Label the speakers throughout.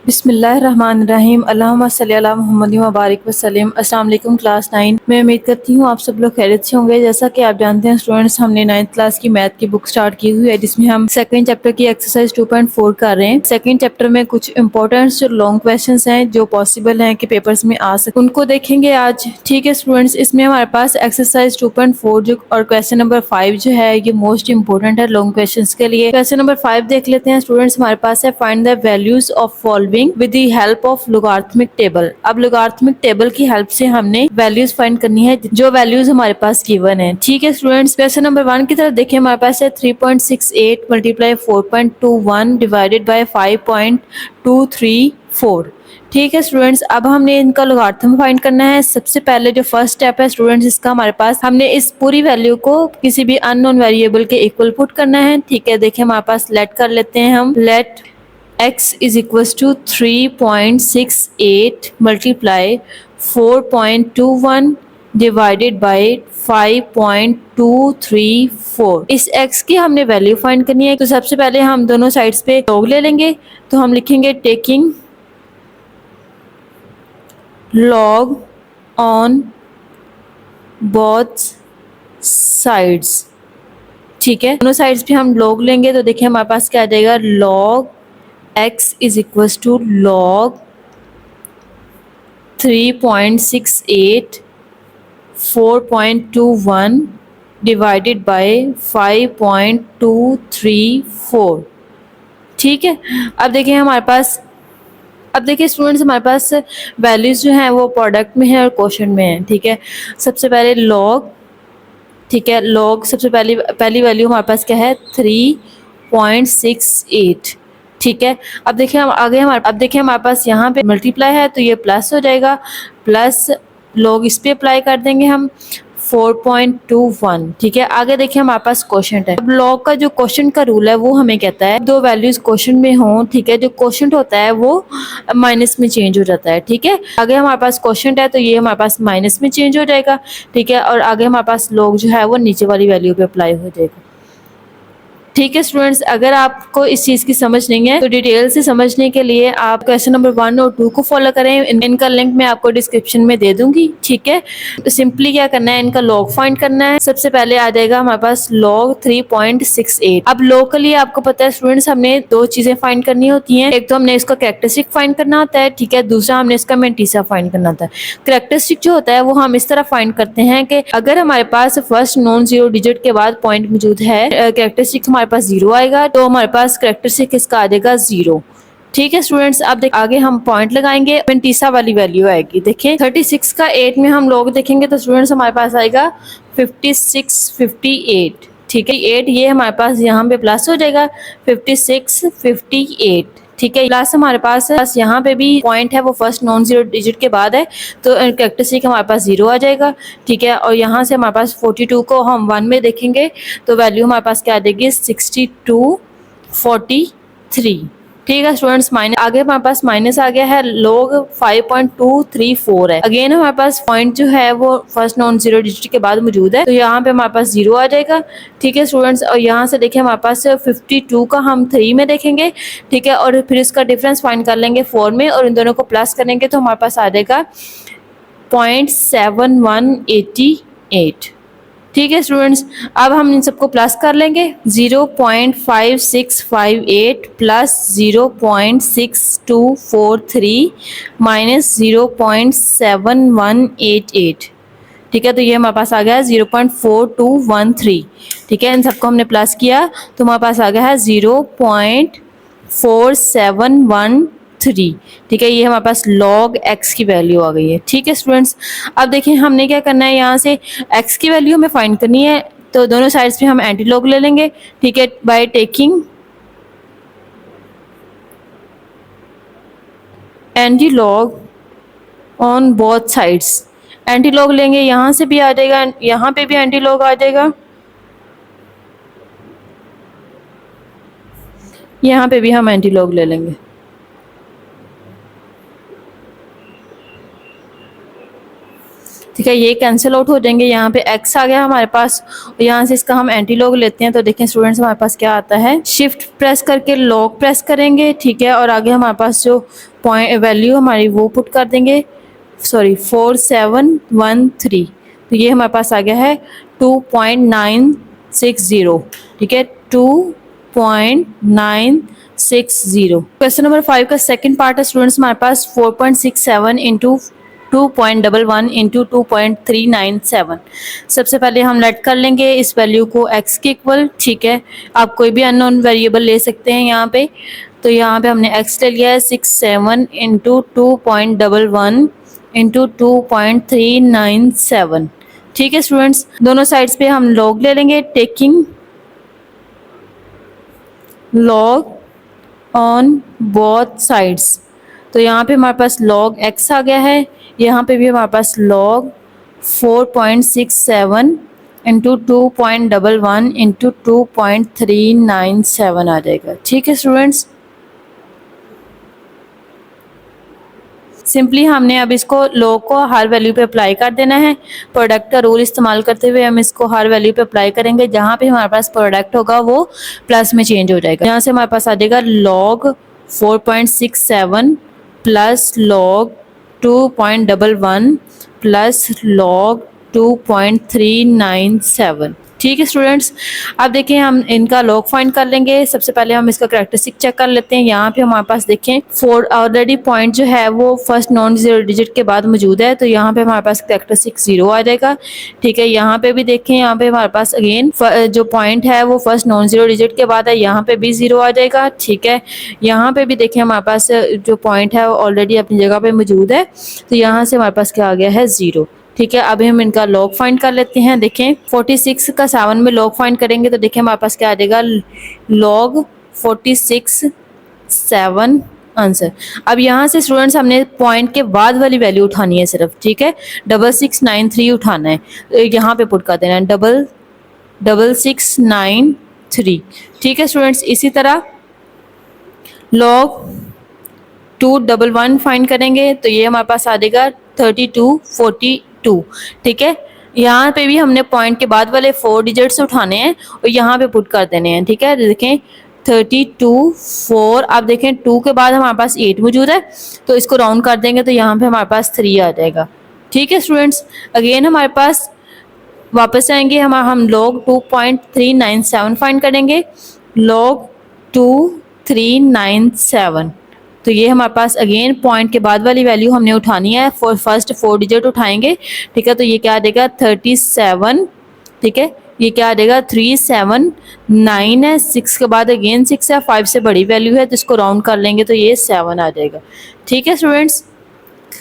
Speaker 1: बिस्मिल्लाहिर्रहमानिर्रहीम अल्लाहुम्मा सल्ली अला मुहम्मद व बारिक वसल्लम। अस्सलाम वालेकुम क्लास 9। मैं उम्मीद करती हूँ आप सब लोग खैरियत से होंगे। जैसा कि आप जानते हैं स्टूडेंट्स, हमने 9th क्लास की मैथ की बुक स्टार्ट की हुई है, जिसमें हम सेकंड चैप्टर की एक्सरसाइज 2.4 कर रहे हैं। सेकंड चैप्टर में कुछ इंपॉर्टेंट जो लॉन्ग क्वेश्चंस हैं जो पॉसिबल हैं कि पेपर्स में आ सके, उनको देखेंगे आज। ठीक है स्टूडेंट्स, इसमें हमारे पास एक्सरसाइज 2.4 जो और क्वेश्चन नंबर 5 जो है ये मोस्ट इंपॉर्टेंट है लॉन्ग क्वेश्चंस के लिए। क्वेश्चन नंबर 5 देख लेते हैं स्टूडेंट्स। हमारे पास है find the values of following with the help of logarithmic table. अब लोगारिथमिक टेबल की हेल्प से हमने वैल्यूज फाइंड करनी है जो वैल्यूज हमारे पास गिवन है। ठीक है स्टूडेंट्स, क्वेश्चन नंबर 1 की तरफ देखिए। हमारे पास है 3.68 मल्टीप्लाई 4.21 डिवाइडेड बाय 5.234। ठीक है स्टूडेंट्स, अब हमने इनका लोगारिथम फाइंड करना है। सबसे पहले जो फर्स्ट स्टेप है स्टूडेंट्स इसका, हमारे पास हमने इस पूरी वैल्यू को किसी भी अननोन वेरिएबल के इक्वल पुट करना है। ठीक है, देखिए हमारे पास लेट कर लेते हैं हम। Let x is equals to 3.68 multiply 4.21 divided by 5.234। इस x की हमने वैल्यू फाइंड करनी है। तो सबसे पहले हम दोनों साइड्स पे लॉग ले लेंगे। तो हम लिखेंगे taking log on both sides। ठीक है, दोनों साइड्स पे हम log लेंगे तो देखिए हमारे पास क्या आ जाएगा, log x is equals to log 3.68 4.21 divided by 5.234। ठीक है, अब देखिए हमारे पास, अब देखिए स्टूडेंट्स हमारे पास वैल्यूज जो हैं वो प्रोडक्ट में है और क्वोशंट में है। ठीक है, सबसे पहले लॉग, ठीक है, लॉग सबसे पहली वैल्यू हमारे पास क्या है, 3.68। ठीक है, अब देखिए हम आगे अब देखिए हमारे पास यहाँ पे मल्टीप्लाई है तो ये प्लस हो जाएगा, प्लस लॉग इस पे अप्लाई कर देंगे हम 4.21। ठीक है, आगे देखिए हमारे पास क्वोशंट है। अब लॉग का जो क्वोशंट का रूल है वो हमें कहता है दो वैल्यूज क्वोशंट में हों, ठीक है, जो क्वोशंट होता है वो माइनस में चेंज हो जाता है। ठीक है, आगे हमारे पास क्वोशंट है तो ये हमारे पास माइनस में चेंज हो जाएगा। ठीक है, और आगे हमारे पास लॉग जो है वो नीचे वाली वैल्यू पे अप्लाई हो जाएगा। ठीक है स्टूडेंट्स, अगर आपको इस चीज़ की समझ नहीं है तो डिटेल से समझने के लिए आप क्वेश्चन नंबर 1 और 2 को फॉलो करें। इनका लिंक मैं आपको डिस्क्रिप्शन में दे दूंगी। ठीक है, तो सिंपली क्या करना है, इनका लॉग फाइंड करना है। सबसे पहले आ जाएगा हमारे पास लॉग 3.68। अब लॉग के लिए आपको पता है स्टूडेंट्स हमने दो चीज़ें फाइंड करनी होती हैं। एक तो हमने इसका कैरेक्टरिस्टिक फाइंड करना होता है, ठीक है, दूसरा हमने इसका मैंटीसा फाइंड करना होता है। कैरेक्टरिस्टिक जो होता है वो हम इस तरह फाइंड करते हैं कि अगर हमारे पास फर्स्ट नॉन जीरो डिजिट के बाद पॉइंट मौजूद है, कैरेक्टरिस्टिक हमारे पास 0 आएगा तो हमारे पास कैरेक्टरिस्टिक किसका आ जाएगा, 0। ठीक है स्टूडेंट्स, अब आगे हम पॉइंट लगाएंगे, मैंटीसा वाली वैल्यू आएगी। देखिए 36 का 8 में हम लोग देखेंगे तो स्टूडेंट्स हमारे पास आएगा 56 58। ठीक है, 8 ये हमारे पास यहाँ पे प्लस हो जाएगा 56 58। ठीक है, प्लस हमारे पास यहाँ पे भी पॉइंट है वो फर्स्ट नॉन जीरो डिजिट के बाद है तो कैरेक्टरिस्टिक हमारे पास 0 आ जाएगा। ठीक है, और यहाँ से हमारे पास 42 को हम 1 में देखेंगे तो वैल्यू हमारे पास क्या आ जाएगी, 6243। ठीक है स्टूडेंट्स, माइनस आगे हमारे पास माइनस आ गया है, लॉग 5.234 है। अगेन हमारे पास पॉइंट जो है वो फर्स्ट नॉन जीरो डिजिट के बाद मौजूद है तो यहाँ पे हमारे पास 0 आ जाएगा। ठीक है स्टूडेंट्स, और यहाँ से देखिए हमारे पास 52 का हम 3 में देखेंगे। ठीक है, और फिर इसका डिफरेंस फाइंड कर लेंगे 4 में और इन दोनों को प्लस करेंगे तो हमारे पास आ जाएगा 0.7188। ठीक है स्टूडेंट्स, अब हम इन सबको प्लस कर लेंगे, 0.5658 प्लस 0.6243 माइनस 0.7188। ठीक है, तो ये हमारे पास आ गया है 0.4213। ठीक है, इन सबको हमने प्लस किया तो हमारे पास आ गया है 0.4713। ठीक है, ये हमारे पास log x की वैल्यू आ गई है। ठीक है स्टूडेंट्स, अब देखिए हमने क्या करना है, यहाँ से x की वैल्यू हमें फाइंड करनी है तो दोनों साइड्स पे हम एंटी लॉग ले लेंगे। ठीक है, by taking anti log on both sides. Anti log लेंगे, यहाँ से भी आ जाएगा, यहाँ पे भी एंटी लॉग आ जाएगा, यहाँ पे भी हम एंटी लॉग ले लेंगे। ठीक है, ये कैंसिल आउट हो जाएंगे। यहाँ पे x आ गया हमारे पास, यहाँ से इसका हम एंटी लॉग लेते हैं तो देखें स्टूडेंट्स हमारे पास क्या आता है, शिफ्ट प्रेस करके लॉग प्रेस करेंगे, ठीक है, और आगे हमारे पास जो पॉइंट वैल्यू हमारी वो पुट कर देंगे, सॉरी 4713, तो ये हमारे पास आ गया है 2.960, ठीक है 2.960। क्वेश्चन नंबर 5 का सेकंड पार्ट है स्टूडेंट्स हमारे पास 4.67 इंटू 2.11 इंटू 2.397। सबसे पहले हम लेट कर लेंगे इस वैल्यू को x के इक्वल, ठीक है, आप कोई भी अननोन वेरिएबल ले सकते हैं यहाँ पे। तो यहाँ पे हमने x ले लिया है 67 इंटू 2.11 इंटू 2.397, ठीक है स्टूडेंट्स। दोनों साइड्स पे हम लॉग ले लेंगे, taking log on both sides. तो यहाँ पे हमारे पास log x आ गया है, यहाँ पे भी हमारे पास log 4.67 इंटू 2.11 इंटू 2.397 आ जाएगा, ठीक है स्टूडेंट्स। सिंपली हमने अब इसको log को हर वैल्यू पे अप्लाई कर देना है। प्रोडक्ट का रूल इस्तेमाल करते हुए हम इसको हर वैल्यू पे अप्लाई करेंगे, जहाँ पे हमारे पास प्रोडक्ट होगा वो प्लस में चेंज हो जाएगा। यहाँ से हमारे पास आ जाएगा log 4.67 plus log 2.11 plus log 2.397, ठीक है स्टूडेंट्स। अब देखें हम इनका लॉग फाइंड कर लेंगे। सबसे पहले हम इसका कैरेक्टरिस्टिक चेक कर लेते हैं। यहाँ पे हमारे पास देखें 4 ऑलरेडी पॉइंट जो है वो फर्स्ट नॉन जीरो डिजिट के बाद मौजूद है, तो यहाँ पे हमारे पास कैरेक्टरिस्टिक 0 आ जाएगा, ठीक है। यहाँ पे भी देखें, यहाँ पे हमारे पास अगेन जो पॉइंट है वो फर्स्ट नॉन जीरो डिजिट के बाद है, यहाँ पे भी 0 आ जाएगा, ठीक है। यहाँ पे भी देखें हमारे पास जो पॉइंट है वो ऑलरेडी अपनी जगह पे मौजूद है, तो यहाँ से हमारे पास क्या आ गया है 0, ठीक है। अभी हम इनका लॉग फाइंड कर लेते हैं। देखें 46 का 7 में लॉग फाइंड करेंगे तो देखें हमारे पास क्या आ जाएगा, log 46 7 आंसर। अब यहाँ से स्टूडेंट्स हमने पॉइंट के बाद वाली वैल्यू उठानी है सिर्फ, ठीक है, 6693 उठाना है, तो यहाँ पे पुट कर देना है 6693, ठीक है स्टूडेंट्स। इसी तरह log 211 फाइंड करेंगे तो ये हमारे पास आ जाएगा 3242, ठीक है। यहाँ पे भी हमने पॉइंट के बाद वाले 4 डिजिट्स उठाने हैं और यहाँ पे पुट कर देने हैं, ठीक है। देखें 32 4, अब देखें 2 के बाद हमारे पास 8 मौजूद है, तो इसको राउंड कर देंगे तो यहाँ पे हमारे पास 3 आ जाएगा, ठीक है स्टूडेंट्स। अगेन हमारे पास वापस आएंगे, हम log 2.397 फाइंड करेंगे, log 2397, तो ये हमारे पास अगेन पॉइंट के बाद वाली वैल्यू हमने उठानी है, फर्स्ट 4 डिजिट उठाएंगे, ठीक है। तो ये क्या आ जाएगा 37, ठीक है, ये क्या आ जाएगा 379 है, 6 के बाद अगेन 6 है, 5 से बड़ी वैल्यू है तो इसको राउंड कर लेंगे तो ये 7 आ जाएगा, ठीक है स्टूडेंट्स।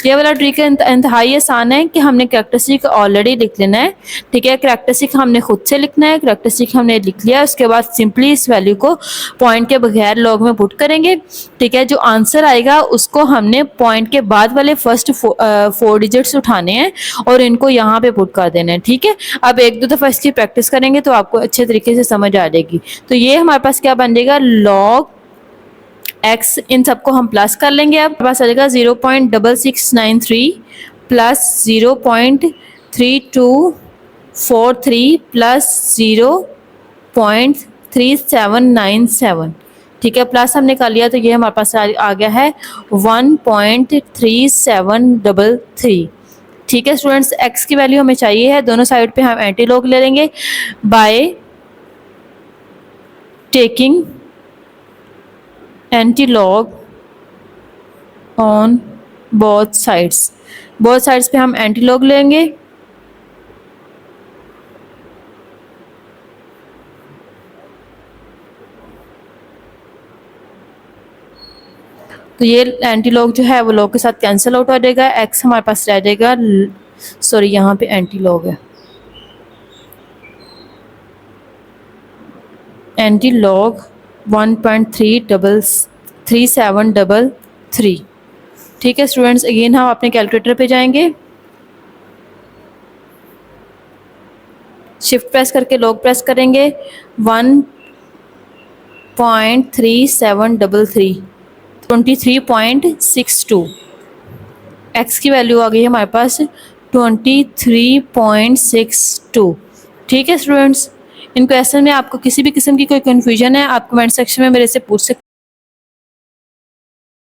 Speaker 1: ये वाला ट्रिक इंतहाई आसान है कि हमने कैरेक्टरिस्टिक ऑलरेडी लिख लेना है, ठीक है। कैरेक्टरिस्टिक हमने खुद से लिखना है, कैरेक्टरिस्टिक हमने लिख लिया, उसके बाद सिंपली इस वैल्यू को पॉइंट के बगैर लॉग में पुट करेंगे, ठीक है। जो आंसर आएगा उसको हमने पॉइंट के बाद वाले फर्स्ट 4 डिजिट्स उठाने हैं और इनको यहाँ पे पुट कर देना है, ठीक है। अब 1-2 दफ़ा इसकी प्रैक्टिस करेंगे तो आपको अच्छे तरीके से समझ आ जाएगी। तो ये हमारे पास क्या बन जाएगा, log x, इन सबको हम प्लस कर लेंगे। अब पास आ जाएगा 0.6693 प्लस 0.3243 प्लस 0.3797, ठीक है, प्लस हमने कर लिया तो ये हमारे पास आ गया है 1.3733, ठीक है स्टूडेंट्स। x की वैल्यू हमें चाहिए है, दोनों साइड पे हम एंटी लॉग ले लेंगे by taking anti log on both sides. Both sides पे हम एंटी लॉग लेंगे, तो ये एंटी लॉग जो है वो लॉग के साथ कैंसिल आउट हो जाएगा, x हमारे पास रह जाएगा, सॉरी यहाँ पे एंटी लॉग है, एंटी लॉग 1.3733, ठीक है स्टूडेंट्स। अगेन हम अपने कैलकुलेटर पे जाएंगे, शिफ्ट प्रेस करके लॉग प्रेस करेंगे, 1.3733 23.62, x की वैल्यू आ गई है हमारे पास 23.62। ठीक है स्टूडेंट्स, इन क्वेश्चन में आपको किसी भी किस्म की कोई कन्फ्यूजन है आप कमेंट सेक्शन में मेरे से पूछ सकते हैं।